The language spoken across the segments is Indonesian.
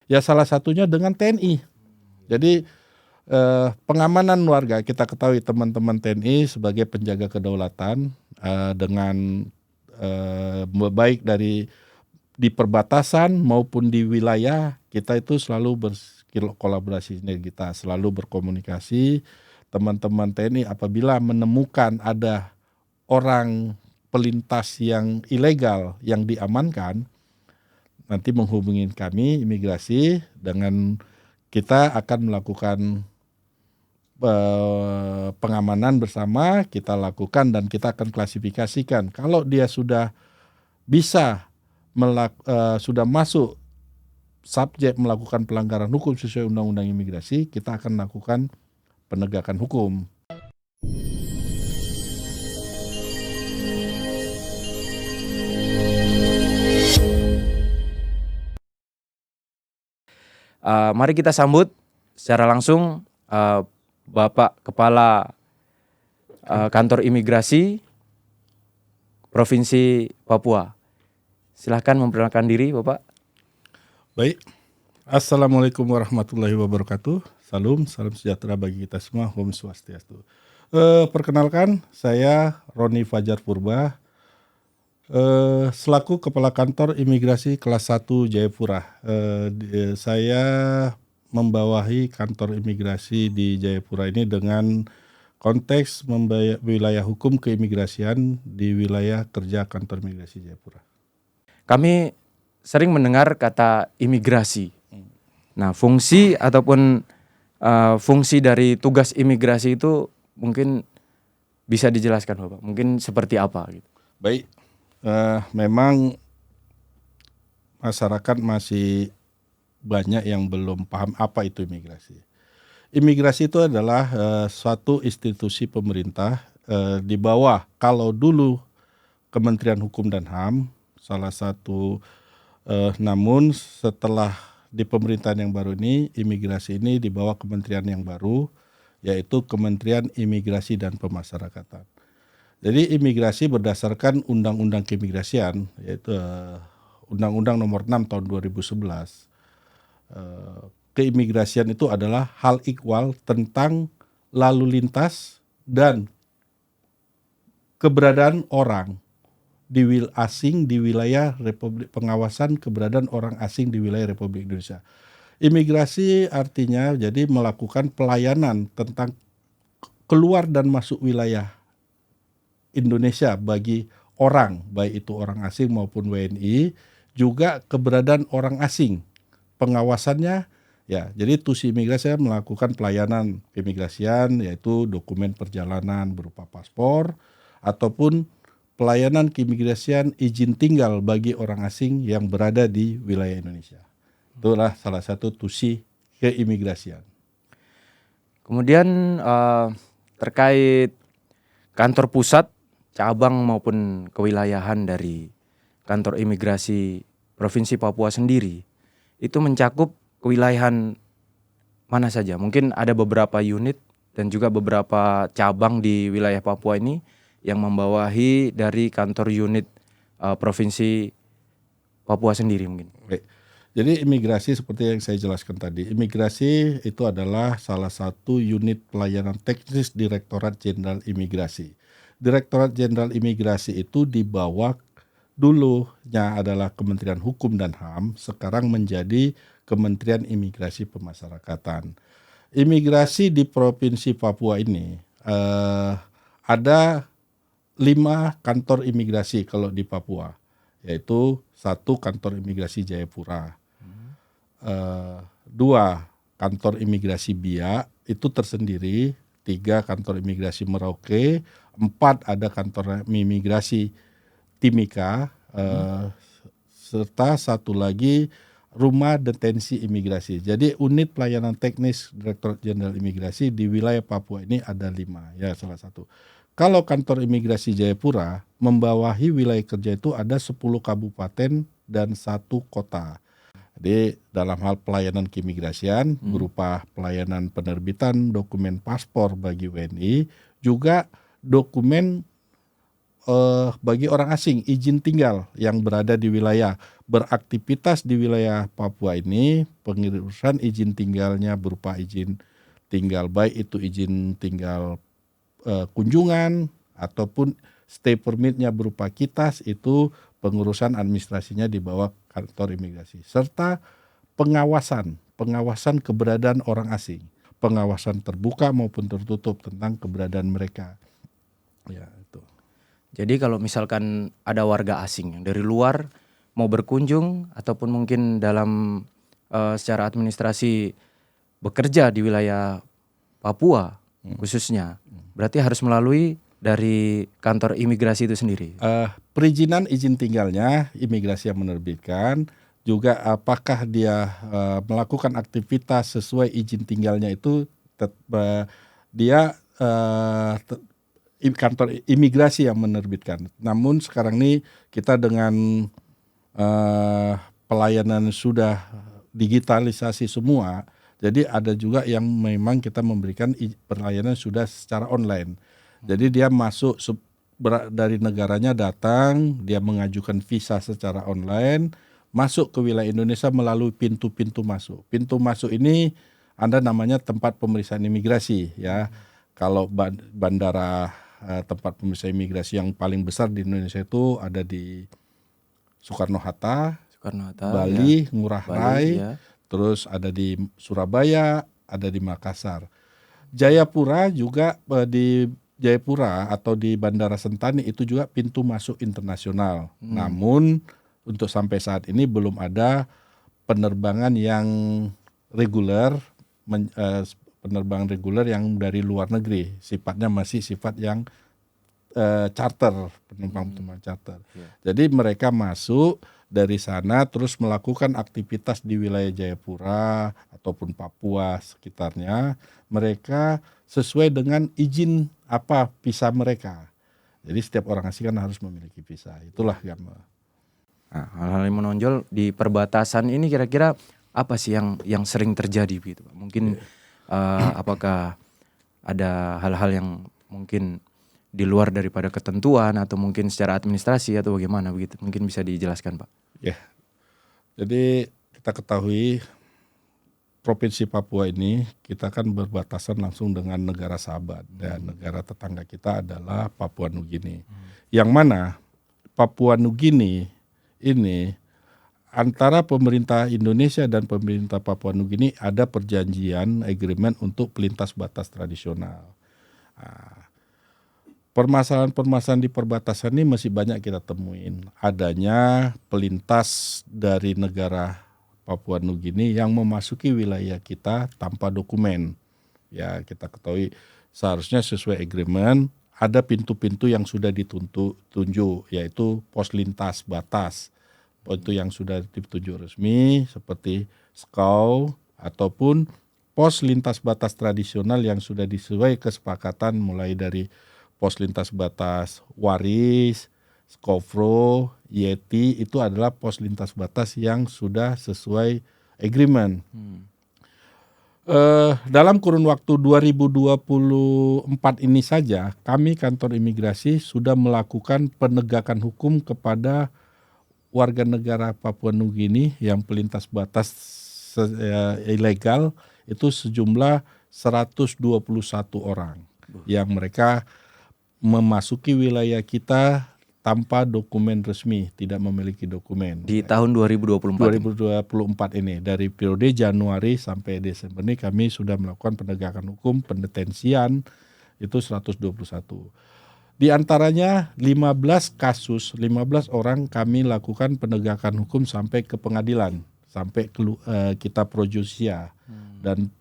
Ya salah satunya dengan TNI. Jadi pengamanan warga, kita ketahui teman-teman TNI sebagai penjaga kedaulatan dengan baik dari di perbatasan maupun di wilayah, kita itu selalu berkolaborasi kita selalu berkomunikasi. Teman-teman TNI apabila menemukan ada orang pelintas yang ilegal yang diamankan, nanti menghubungi kami imigrasi, dengan kita akan melakukan pengamanan bersama, kita lakukan dan kita akan klasifikasikan. Kalau dia sudah bisa sudah masuk subjek melakukan pelanggaran hukum sesuai Undang-Undang Imigrasi, kita akan lakukan penegakan hukum. Mari kita sambut secara langsung Bapak Kepala Kantor Imigrasi Provinsi Papua. Silahkan memperkenalkan diri, Bapak. Baik, Assalamualaikum warahmatullahi wabarakatuh. Salam sejahtera bagi kita semua. Om Swastiastu. Perkenalkan, saya Roni Fajar Purba, selaku Kepala Kantor Imigrasi Kelas 1 Jayapura. Saya membawahi kantor imigrasi di Jayapura ini dengan konteks wilayah hukum keimigrasian di wilayah kerja kantor imigrasi Jayapura. Kami sering mendengar kata imigrasi. Nah, fungsi ataupun fungsi dari tugas imigrasi itu mungkin bisa dijelaskan, Bapak. Mungkin seperti apa gitu. Baik, memang masyarakat masih banyak yang belum paham apa itu imigrasi. Imigrasi itu adalah suatu institusi pemerintah di bawah, kalau dulu Kementerian Hukum dan HAM, salah satu, namun setelah di pemerintahan yang baru ini, imigrasi ini di bawah kementerian yang baru, yaitu Kementerian Imigrasi dan Pemasyarakatan. Jadi imigrasi berdasarkan Undang-Undang Keimigrasian, yaitu Undang-Undang Nomor 6 Tahun 2011. Keimigrasian itu adalah hal ihwal tentang lalu lintas dan keberadaan orang asing di wilayah Republik, pengawasan keberadaan orang asing di wilayah Republik Indonesia. Imigrasi artinya jadi melakukan pelayanan tentang keluar dan masuk wilayah Indonesia bagi orang, baik itu orang asing maupun WNI, juga keberadaan orang asing. Pengawasannya, ya, jadi tusi imigrasi melakukan pelayanan keimigrasian, yaitu dokumen perjalanan berupa paspor, ataupun pelayanan keimigrasian izin tinggal bagi orang asing yang berada di wilayah Indonesia. Itulah salah satu tusi keimigrasian. Kemudian terkait kantor pusat, cabang maupun kewilayahan dari kantor imigrasi Provinsi Papua sendiri, itu mencakup kewilayahan mana saja? Mungkin ada beberapa unit dan juga beberapa cabang di wilayah Papua ini yang membawahi dari kantor unit Provinsi Papua sendiri mungkin. Baik. Jadi imigrasi seperti yang saya jelaskan tadi, imigrasi itu adalah salah satu unit pelayanan teknis Direktorat Jenderal Imigrasi. Direktorat Jenderal Imigrasi itu di bawah, dulunya adalah Kementerian Hukum dan HAM, sekarang menjadi Kementerian Imigrasi Pemasyarakatan. Imigrasi di Provinsi Papua ini ada 5 kantor imigrasi kalau di Papua, yaitu 1 kantor imigrasi Jayapura, 2 kantor imigrasi Biak itu tersendiri, 3 kantor imigrasi Merauke, 4 ada kantor imigrasi Timika, serta 1 lagi rumah detensi imigrasi. Jadi unit pelayanan teknis Direktorat Jenderal Imigrasi di wilayah Papua ini ada 5, ya salah satu. Kalau kantor imigrasi Jayapura membawahi wilayah kerja itu ada 10 kabupaten dan 1 kota. Jadi dalam hal pelayanan keimigrasian berupa pelayanan penerbitan dokumen paspor bagi WNI, juga dokumen bagi orang asing izin tinggal yang berada di wilayah beraktivitas di wilayah Papua ini, pengurusan izin tinggalnya berupa izin tinggal baik itu izin tinggal kunjungan ataupun stay permitnya berupa kitas, itu pengurusan administrasinya di bawah kantor imigrasi, serta pengawasan keberadaan orang asing, pengawasan terbuka maupun tertutup tentang keberadaan mereka. Ya, itu. Jadi kalau misalkan ada warga asing yang dari luar mau berkunjung ataupun mungkin dalam secara administrasi bekerja di wilayah Papua khususnya, berarti harus melalui dari kantor imigrasi itu sendiri. Perizinan izin tinggalnya imigrasi yang menerbitkan, juga apakah dia melakukan aktivitas sesuai izin tinggalnya itu dia kantor imigrasi yang menerbitkan. Namun sekarang ini kita dengan pelayanan sudah digitalisasi semua, jadi ada juga yang memang kita memberikan pelayanan sudah secara online. Jadi dia masuk dari negaranya datang, dia mengajukan visa secara online, masuk ke wilayah Indonesia melalui pintu-pintu masuk. Pintu masuk ini ada namanya tempat pemeriksaan imigrasi, ya. Kalau bandara tempat pemeriksaan imigrasi yang paling besar di Indonesia itu ada di Soekarno-Hatta, Bali, ya. Ngurah Bali, Rai, ya. terus ada di Surabaya, ada di Makassar. Jayapura juga di Jayapura atau di Bandara Sentani itu juga pintu masuk internasional. Namun untuk sampai saat ini belum ada penerbangan yang reguler, penerbangan reguler yang dari luar negeri. Sifatnya masih sifat yang charter, penumpang charter. Jadi mereka masuk dari sana terus melakukan aktivitas di wilayah Jayapura ataupun Papua sekitarnya, mereka sesuai dengan izin visa mereka. Jadi setiap orang asing kan harus memiliki visa. Itulah yang hal-hal yang menonjol di perbatasan ini kira-kira apa sih yang sering terjadi begitu, Pak? Mungkin apakah ada hal-hal yang mungkin di luar daripada ketentuan atau mungkin secara administrasi atau bagaimana begitu? Mungkin bisa dijelaskan, Pak. Ya. Jadi kita ketahui Provinsi Papua ini kita kan berbatasan langsung dengan negara sahabat dan negara tetangga kita adalah Papua Nugini. Yang mana Papua Nugini ini antara pemerintah Indonesia dan pemerintah Papua Nugini ada perjanjian agreement untuk pelintas batas tradisional. Permasalahan-permasalahan di perbatasan ini masih banyak kita temuin. Adanya pelintas dari negara Papua Nugini yang memasuki wilayah kita tanpa dokumen. Ya, kita ketahui seharusnya sesuai agreement ada pintu-pintu yang sudah ditunjuk, yaitu pos lintas batas. Itu yang sudah ditunjuk resmi seperti SKAU ataupun pos lintas batas tradisional yang sudah disesuai kesepakatan mulai dari pos lintas batas Waris, Skofro, Yeti, itu adalah pos lintas batas yang sudah sesuai agreement. Dalam kurun waktu 2024 ini saja, kami kantor imigrasi sudah melakukan penegakan hukum kepada warga negara Papua Nugini yang pelintas batas ilegal itu sejumlah 121 orang yang mereka memasuki wilayah kita tanpa dokumen resmi, tidak memiliki dokumen. Di tahun 2024 ini, dari periode Januari sampai Desember ini kami sudah melakukan penegakan hukum, pendetensian itu 121. Di antaranya 15 orang kami lakukan penegakan hukum sampai ke pengadilan, sampai kita pro justisia. Dan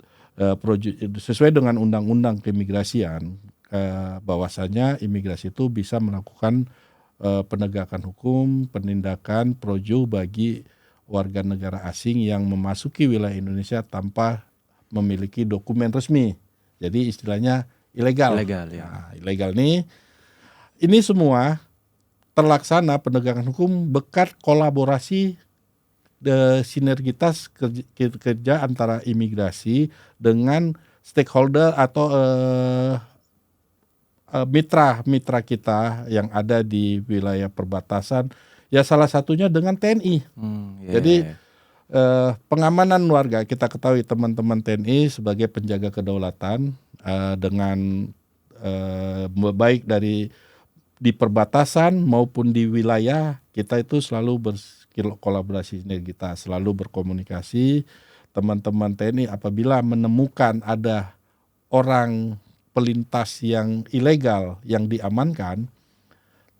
sesuai dengan undang-undang keimigrasian, bahwasanya imigrasi itu bisa melakukan penegakan hukum, penindakan projo bagi warga negara asing yang memasuki wilayah Indonesia tanpa memiliki dokumen resmi. Jadi istilahnya ilegal. Ilegal ini semua terlaksana penegakan hukum berkat kolaborasi sinergitas kerja antara imigrasi dengan stakeholder atau mitra kita yang ada di wilayah perbatasan, ya salah satunya dengan TNI. Jadi pengamanan warga, kita ketahui teman-teman TNI sebagai penjaga kedaulatan dengan baik dari di perbatasan maupun di wilayah, kita itu selalu berkolaborasi, kita selalu berkomunikasi. Teman-teman TNI apabila menemukan ada orang pelintas yang ilegal yang diamankan,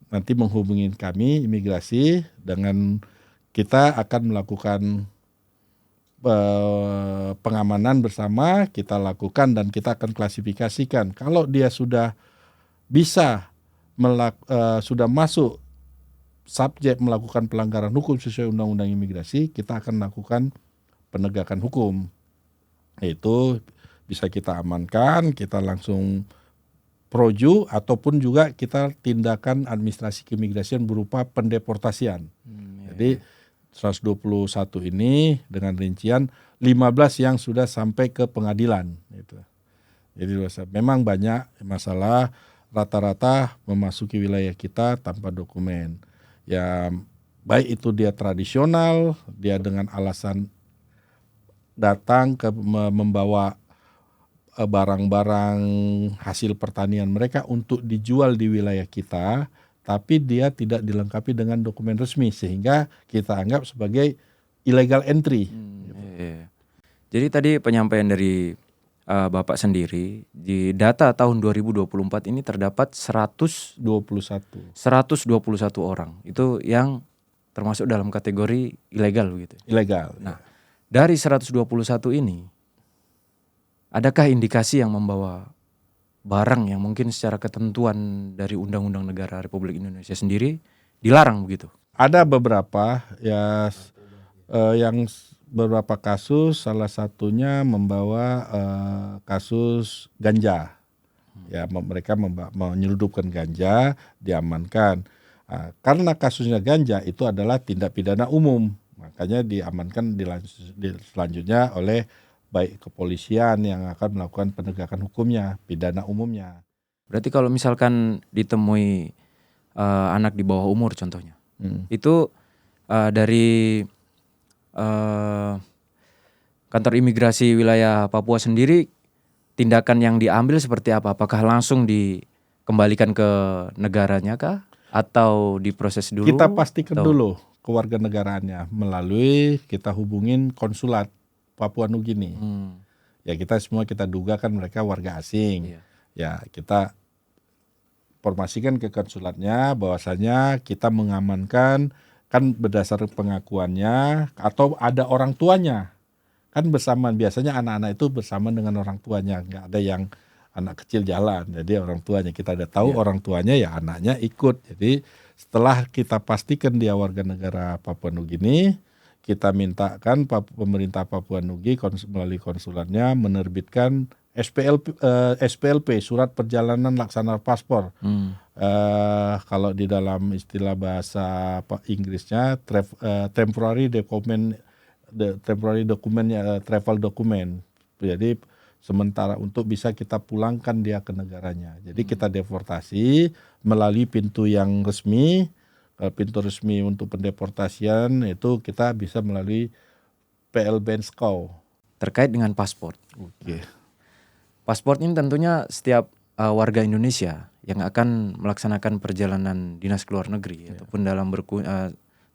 nanti menghubungi kami imigrasi, dengan kita akan melakukan pengamanan bersama, kita lakukan dan kita akan klasifikasikan. Kalau dia sudah bisa sudah masuk subjek melakukan pelanggaran hukum sesuai undang-undang imigrasi, kita akan lakukan penegakan hukum. Itu bisa kita amankan, kita langsung proju, ataupun juga kita tindakan administrasi keimigrasian berupa pendeportasian. Jadi 121 ini dengan rincian 15 yang sudah sampai ke pengadilan. Jadi memang banyak masalah, rata-rata memasuki wilayah kita tanpa dokumen. Ya baik itu dia tradisional, dia dengan alasan datang membawa barang-barang hasil pertanian mereka untuk dijual di wilayah kita, tapi dia tidak dilengkapi dengan dokumen resmi, sehingga kita anggap sebagai illegal entry. Jadi tadi penyampaian dari Bapak sendiri, di data tahun 2024 ini terdapat 121 orang. Itu yang termasuk dalam kategori ilegal begitu. Ilegal. Nah, dari 121 ini, adakah indikasi yang membawa barang yang mungkin secara ketentuan dari Undang-Undang Negara Republik Indonesia sendiri dilarang begitu? Ada beberapa ya, yang beberapa kasus, salah satunya membawa kasus ganja. Ya, mereka menyelundupkan ganja, diamankan. Karena kasusnya ganja itu adalah tindak pidana umum, makanya diamankan selanjutnya oleh baik kepolisian yang akan melakukan penegakan hukumnya, pidana umumnya. Berarti kalau misalkan ditemui anak di bawah umur contohnya, itu dari kantor imigrasi wilayah Papua sendiri, tindakan yang diambil seperti apa? Apakah langsung dikembalikan ke negaranya kah? Atau diproses dulu? Kita pastikan dulu kewarganegaraannya melalui kita hubungin konsulat Papua Nugini. Ya kita duga kan mereka warga asing. Ya kita informasikan ke konsulatnya bahwasanya kita mengamankan, kan berdasar pengakuannya atau ada orang tuanya. Kan bersamaan, biasanya anak-anak itu bersama dengan orang tuanya, nggak ada yang anak kecil jalan. Jadi orang tuanya, kita ada tahu orang tuanya, ya anaknya ikut. Jadi setelah kita pastikan dia warga negara Papua Nugini, kita mintakan pemerintah Papua Nugini melalui konsulatnya menerbitkan SPLP, surat perjalanan laksana paspor. Kalau di dalam istilah bahasa Inggrisnya temporary travel document. Jadi sementara untuk bisa kita pulangkan dia ke negaranya. Jadi kita deportasi melalui pintu yang resmi. Pintu resmi untuk pendeportasian itu kita bisa melalui PL Benskau. Terkait dengan paspor. Paspor ini tentunya setiap warga Indonesia yang akan melaksanakan perjalanan dinas ke luar negeri ataupun dalam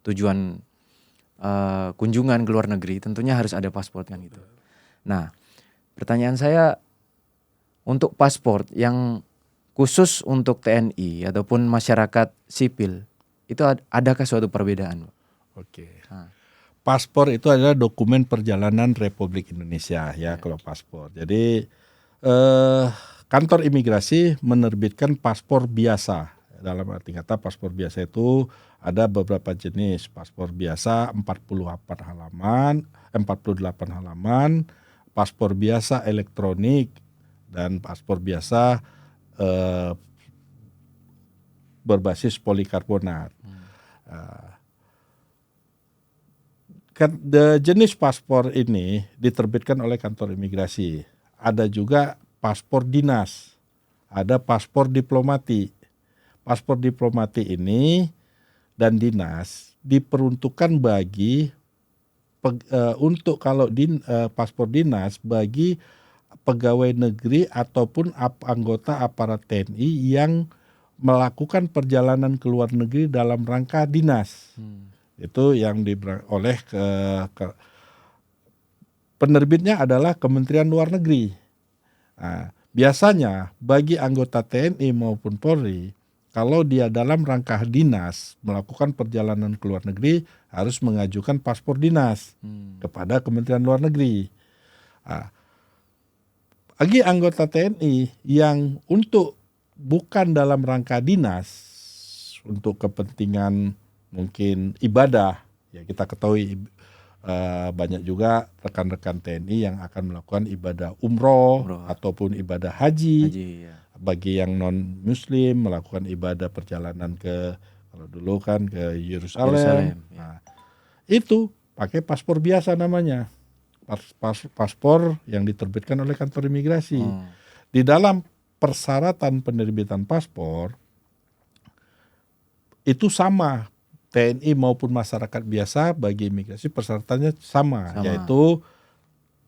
tujuan kunjungan ke luar negeri, tentunya harus ada paspor kan gitu. Nah, pertanyaan saya, untuk paspor yang khusus untuk TNI ataupun masyarakat sipil, itu adakah suatu perbedaan? Paspor itu adalah dokumen perjalanan Republik Indonesia ya. Kalau paspor. Jadi kantor imigrasi menerbitkan paspor biasa. Dalam arti kata paspor biasa itu ada beberapa jenis. Paspor biasa 48 halaman, paspor biasa elektronik, dan paspor biasa berbasis polikarbonat. Jenis paspor ini diterbitkan oleh kantor imigrasi. Ada juga paspor dinas. ada paspor diplomati. Paspor diplomati ini dan dinas diperuntukkan bagi untuk kalau paspor dinas bagi pegawai negeri ataupun anggota aparat TNI yang melakukan perjalanan ke luar negeri dalam rangka dinas. Itu yang oleh penerbitnya adalah Kementerian Luar Negeri. Nah, biasanya bagi anggota TNI maupun Polri, kalau dia dalam rangka dinas melakukan perjalanan ke luar negeri harus mengajukan paspor dinas kepada Kementerian Luar Negeri. Nah, bagi anggota TNI yang untuk bukan dalam rangka dinas, untuk kepentingan mungkin ibadah, ya kita ketahui banyak juga rekan-rekan TNI yang akan melakukan ibadah umroh. Ataupun ibadah haji. Ya. Bagi yang non Muslim melakukan ibadah perjalanan kalau dulu kan ke Yerusalem. Nah, itu pakai paspor biasa namanya. Paspor yang diterbitkan oleh kantor imigrasi. Di dalam persyaratan penerbitan paspor itu sama, TNI maupun masyarakat biasa bagi imigrasi persyaratannya sama. Yaitu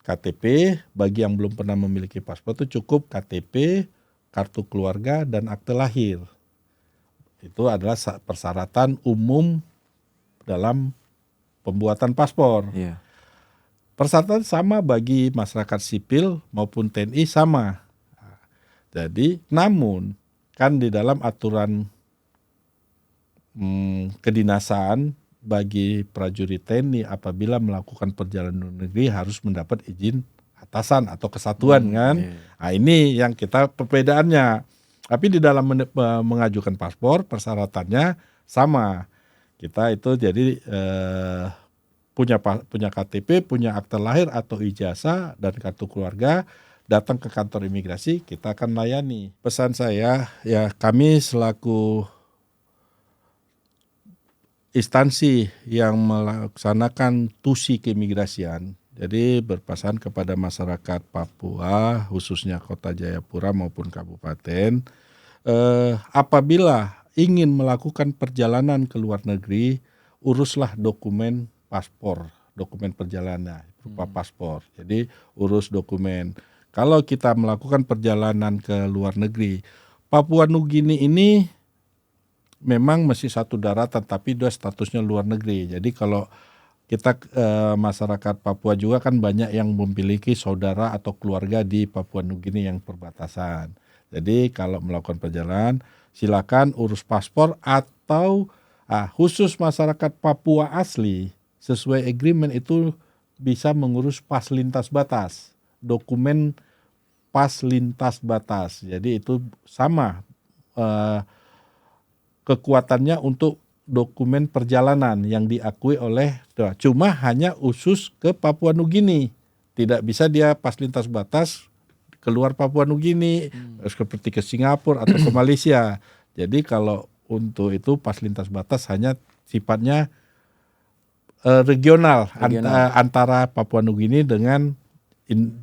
KTP, bagi yang belum pernah memiliki paspor itu cukup KTP, kartu keluarga, dan akte lahir. Itu adalah persyaratan umum dalam pembuatan paspor. Persyaratan sama bagi masyarakat sipil maupun TNI sama. Jadi, namun kan di dalam aturan kedinasan bagi prajurit TNI apabila melakukan perjalanan luar negeri harus mendapat izin atasan atau kesatuan kan. Nah, ini yang kita perbedaannya. Tapi di dalam mengajukan paspor persyaratannya sama. Kita itu jadi punya KTP, punya akte lahir atau ijazah dan kartu keluarga, datang ke kantor imigrasi, kita akan layani. Pesan saya, ya kami selaku instansi yang melaksanakan tusi keimigrasian, jadi berpesan kepada masyarakat Papua, khususnya Kota Jayapura maupun kabupaten, apabila ingin melakukan perjalanan ke luar negeri, uruslah dokumen paspor, dokumen perjalanan berupa paspor. Jadi urus dokumen. Kalau kita melakukan perjalanan ke luar negeri, Papua Nugini ini memang masih satu daratan tapi dia statusnya luar negeri. Jadi kalau kita masyarakat Papua juga kan banyak yang memiliki saudara atau keluarga di Papua Nugini yang perbatasan. Jadi kalau melakukan perjalanan silakan urus paspor atau khusus masyarakat Papua asli sesuai agreement itu bisa mengurus pas lintas batas, dokumen pas lintas batas. Jadi itu sama kekuatannya untuk dokumen perjalanan yang diakui oleh, cuma hanya khusus ke Papua Nugini. Tidak bisa dia pas lintas batas keluar Papua Nugini, seperti ke Singapura atau ke Malaysia. Jadi kalau untuk itu pas lintas batas hanya sifatnya regional. Antara Papua Nugini dengan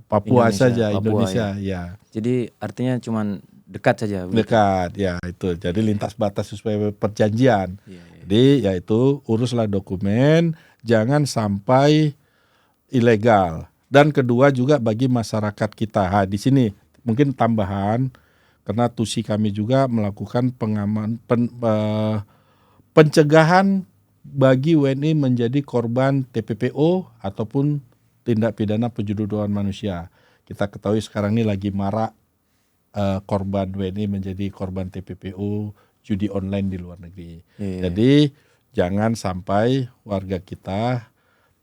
Papua Indonesia saja, Papua, Indonesia ya. Jadi artinya cuman dekat saja. Dekat, ya itu. Jadi lintas batas sesuai perjanjian. Jadi ya itu uruslah dokumen, jangan sampai ilegal. Dan kedua juga bagi masyarakat kita. Di sini mungkin tambahan karena tusi kami juga melakukan pencegahan bagi WNI menjadi korban TPPO ataupun tindak pidana penjuduan manusia. Kita ketahui sekarang ini lagi marak korban WNI menjadi korban TPPO judi online di luar negeri. Jadi jangan sampai warga kita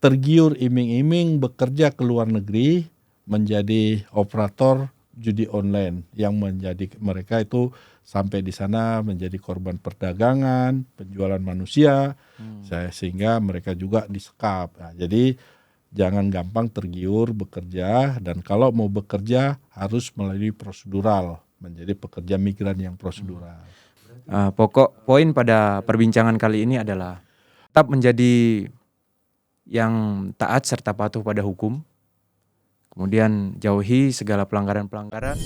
tergiur iming-iming bekerja ke luar negeri menjadi operator judi online yang menjadi mereka itu sampai di sana menjadi korban perdagangan, penjualan manusia, sehingga mereka juga disekap. Jadi jangan gampang tergiur bekerja, dan kalau mau bekerja harus melalui prosedural, menjadi pekerja migran yang prosedural. Pokok poin pada perbincangan kali ini adalah tetap menjadi yang taat serta patuh pada hukum, kemudian jauhi segala pelanggaran-pelanggaran.